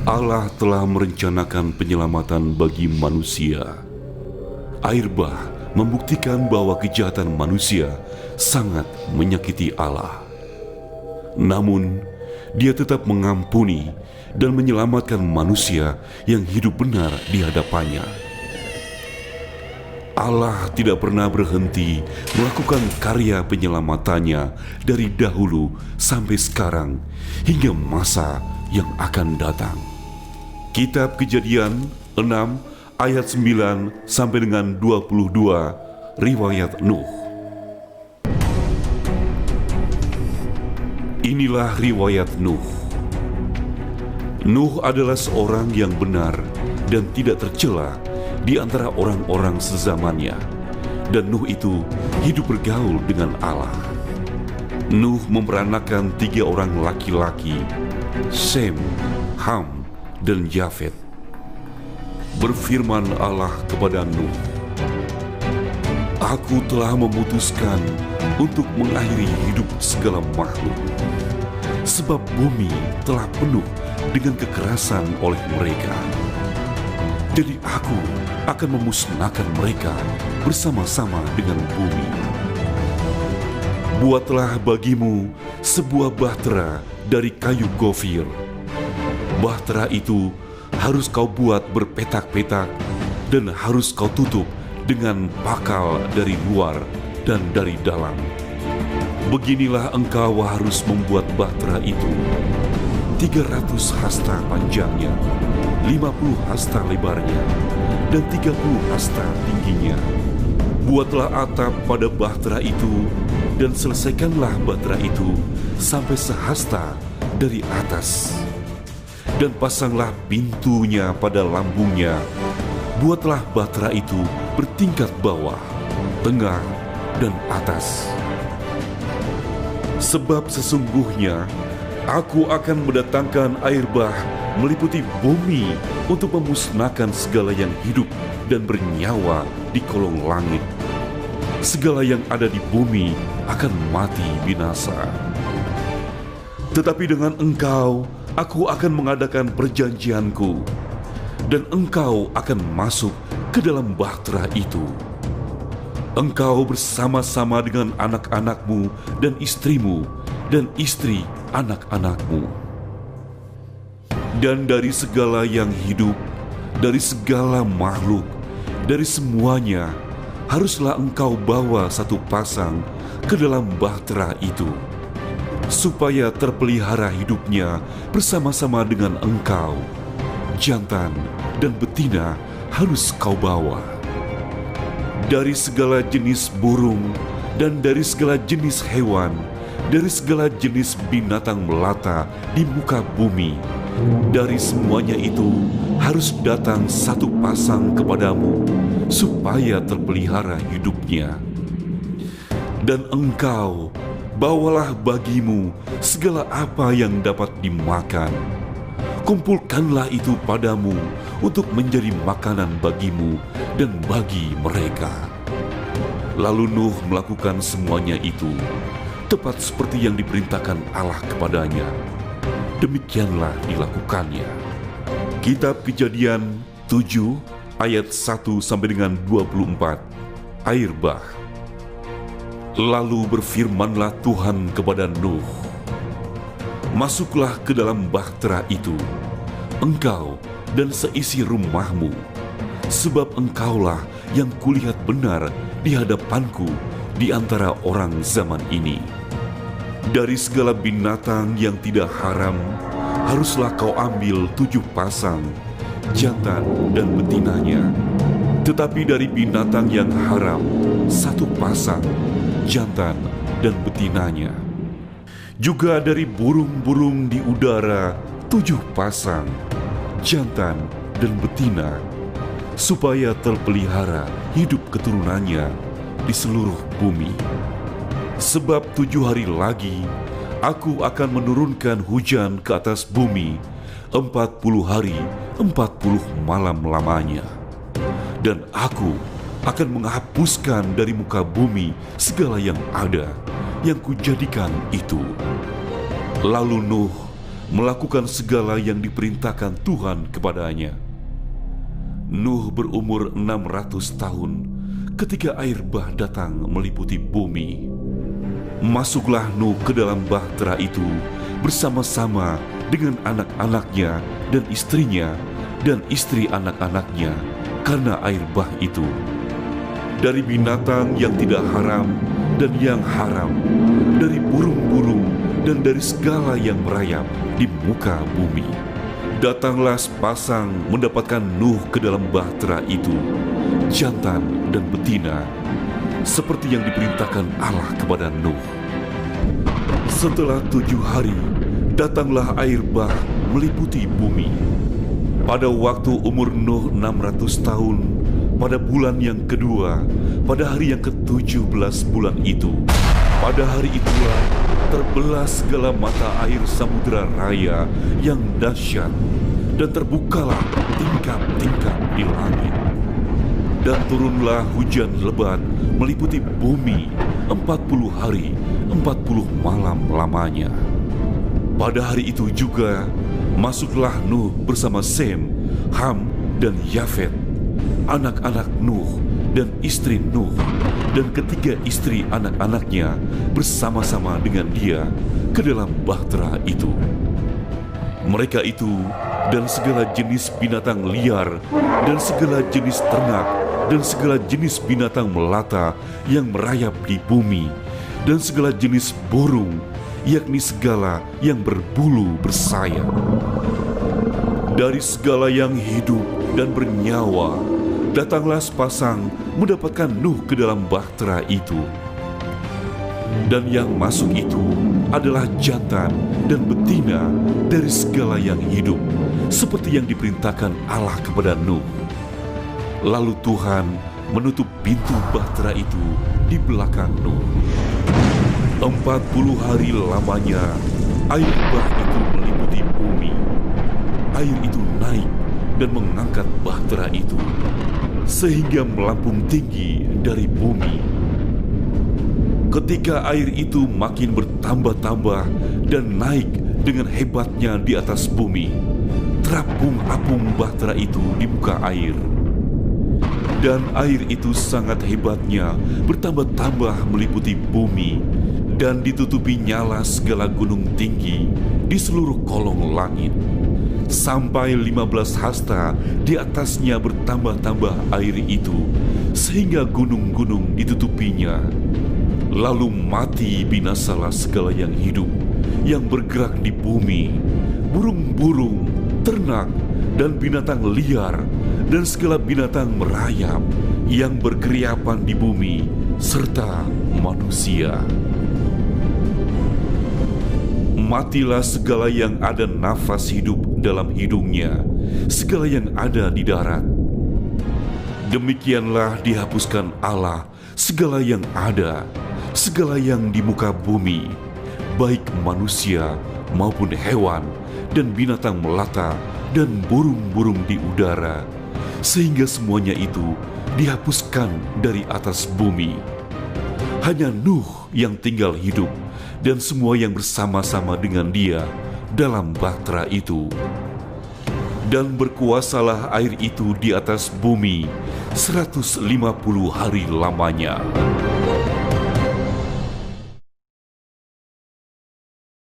Allah telah merencanakan penyelamatan bagi manusia. Air bah membuktikan bahwa kejahatan manusia sangat menyakiti Allah. Namun, Dia tetap mengampuni dan menyelamatkan manusia yang hidup benar di hadapannya. Allah tidak pernah berhenti melakukan karya penyelamatannya dari dahulu sampai sekarang hingga masa yang akan datang. Kitab Kejadian 6 ayat 9 sampai dengan 22, riwayat Nuh. Inilah riwayat Nuh. Nuh adalah seorang yang benar dan tidak tercela di antara orang-orang sezamannya, dan Nuh itu hidup bergaul dengan Allah. Nuh memperanakan 3 orang laki-laki, Sem, Ham, dan Yafet. Berfirman Allah kepada Nuh, "Aku telah memutuskan untuk mengakhiri hidup segala makhluk, sebab bumi telah penuh dengan kekerasan oleh mereka. Jadi aku akan memusnahkan mereka bersama-sama dengan bumi. Buatlah bagimu sebuah bahtera dari kayu gofir. Bahtera itu harus kau buat berpetak-petak dan harus kau tutup dengan pakal dari luar dan dari dalam. Beginilah engkau harus membuat bahtera itu: 300 hasta panjangnya, 50 hasta lebarnya, dan 30 hasta tingginya. Buatlah atap pada bahtera itu, dan selesaikanlah bahtera itu sampai sehasta dari atas. Dan pasanglah pintunya pada lambungnya. Buatlah bahtera itu bertingkat bawah, tengah, dan atas. Sebab sesungguhnya Aku akan mendatangkan air bah meliputi bumi untuk memusnahkan segala yang hidup dan bernyawa di kolong langit. Segala yang ada di bumi akan mati binasa. Tetapi dengan engkau, aku akan mengadakan perjanjianku, dan engkau akan masuk ke dalam bahtera itu. Engkau bersama-sama dengan anak-anakmu dan istrimu, dan istri anak-anakmu. Dan dari segala yang hidup, dari segala makhluk, dari semuanya, haruslah engkau bawa satu pasang ke dalam bahtera itu, supaya terpelihara hidupnya bersama-sama dengan engkau. Jantan dan betina harus kau bawa. Dari segala jenis burung dan dari segala jenis hewan, dari segala jenis binatang melata di muka bumi, dari semuanya itu harus datang satu pasang kepadamu, supaya terpelihara hidupnya. Dan engkau bawalah bagimu segala apa yang dapat dimakan. Kumpulkanlah itu padamu untuk menjadi makanan bagimu dan bagi mereka." Lalu Nuh melakukan semuanya itu tepat seperti yang diperintahkan Allah kepadanya. Demikianlah dilakukannya. Kitab Kejadian 7 ayat 1 sampai dengan 24. Air bah. Lalu berfirmanlah Tuhan kepada Nuh, "Masuklah ke dalam bahtera itu, engkau dan seisi rumahmu, sebab engkaulah yang kulihat benar di hadapanku di antara orang zaman ini. Dari segala binatang yang tidak haram, haruslah kau ambil 7 pasang, jantan dan betinanya. Tetapi dari binatang yang haram, 1 pasang, jantan dan betinanya. Juga dari burung-burung di udara, 7 pasang, jantan dan betina, supaya terpelihara hidup keturunannya di seluruh bumi. Sebab 7 hari lagi aku akan menurunkan hujan ke atas bumi 40 hari 40 malam lamanya. Dan aku akan menghapuskan dari muka bumi segala yang ada yang kujadikan itu." Lalu Nuh melakukan segala yang diperintahkan Tuhan kepadanya. Nuh berumur 600 tahun ketika air bah datang meliputi bumi. Masuklah Nuh ke dalam bahtera itu bersama-sama dengan anak-anaknya dan istrinya dan istri anak-anaknya karena air bah itu. Dari binatang yang tidak haram dan yang haram, dari burung-burung dan dari segala yang merayap di muka bumi. Datanglah sepasang mendapatkan Nuh ke dalam bahtera itu, jantan dan betina, seperti yang diperintahkan Allah kepada Nuh. Setelah 7 hari, datanglah air bah meliputi bumi. Pada waktu umur Nuh 600 tahun, pada bulan yang kedua, pada hari yang ke-17 bulan itu, pada hari itulah terbelah segala mata air samudera raya yang dahsyat, dan terbukalah tingkap-tingkap di langit. Dan turunlah hujan lebat meliputi bumi 40 hari, 40 malam lamanya. Pada hari itu juga masuklah Nuh bersama Sem, Ham, dan Yafet, anak-anak Nuh dan istri Nuh, dan ketiga istri anak-anaknya bersama-sama dengan dia ke dalam bahtera itu. Mereka itu dan segala jenis binatang liar dan segala jenis ternak dan segala jenis binatang melata yang merayap di bumi dan segala jenis burung, yakni segala yang berbulu bersayap. Dari segala yang hidup dan bernyawa, datanglah sepasang mendapatkan Nuh ke dalam bahtera itu. Dan yang masuk itu adalah jantan dan betina dari segala yang hidup, seperti yang diperintahkan Allah kepada Nuh. Lalu Tuhan menutup pintu bahtera itu di belakang Nuh. 40 hari lamanya air bah itu meliputi bumi. Air itu naik dan mengangkat bahtera itu sehingga melambung tinggi dari bumi. Ketika air itu makin bertambah-tambah dan naik dengan hebatnya di atas bumi, terapung-apung bahtera itu di muka air. Dan air itu sangat hebatnya bertambah-tambah meliputi bumi, dan ditutupi nyala segala gunung tinggi di seluruh kolong langit. Sampai 15 hasta di atasnya bertambah-tambah air itu, sehingga gunung-gunung ditutupinya. Lalu mati binasalah segala yang hidup, yang bergerak di bumi, burung-burung, ternak, dan binatang liar, dan segala binatang merayap, yang berkeriapan di bumi, serta manusia. Matilah segala yang ada nafas hidup dalam hidungnya, segala yang ada di darat. Demikianlah dihapuskan Allah segala yang ada, segala yang di muka bumi, baik manusia maupun hewan dan binatang melata dan burung-burung di udara, sehingga semuanya itu dihapuskan dari atas bumi. Hanya Nuh yang tinggal hidup dan semua yang bersama-sama dengan dia dalam bahtera itu. Dan berkuasalah air itu di atas bumi 150 hari lamanya.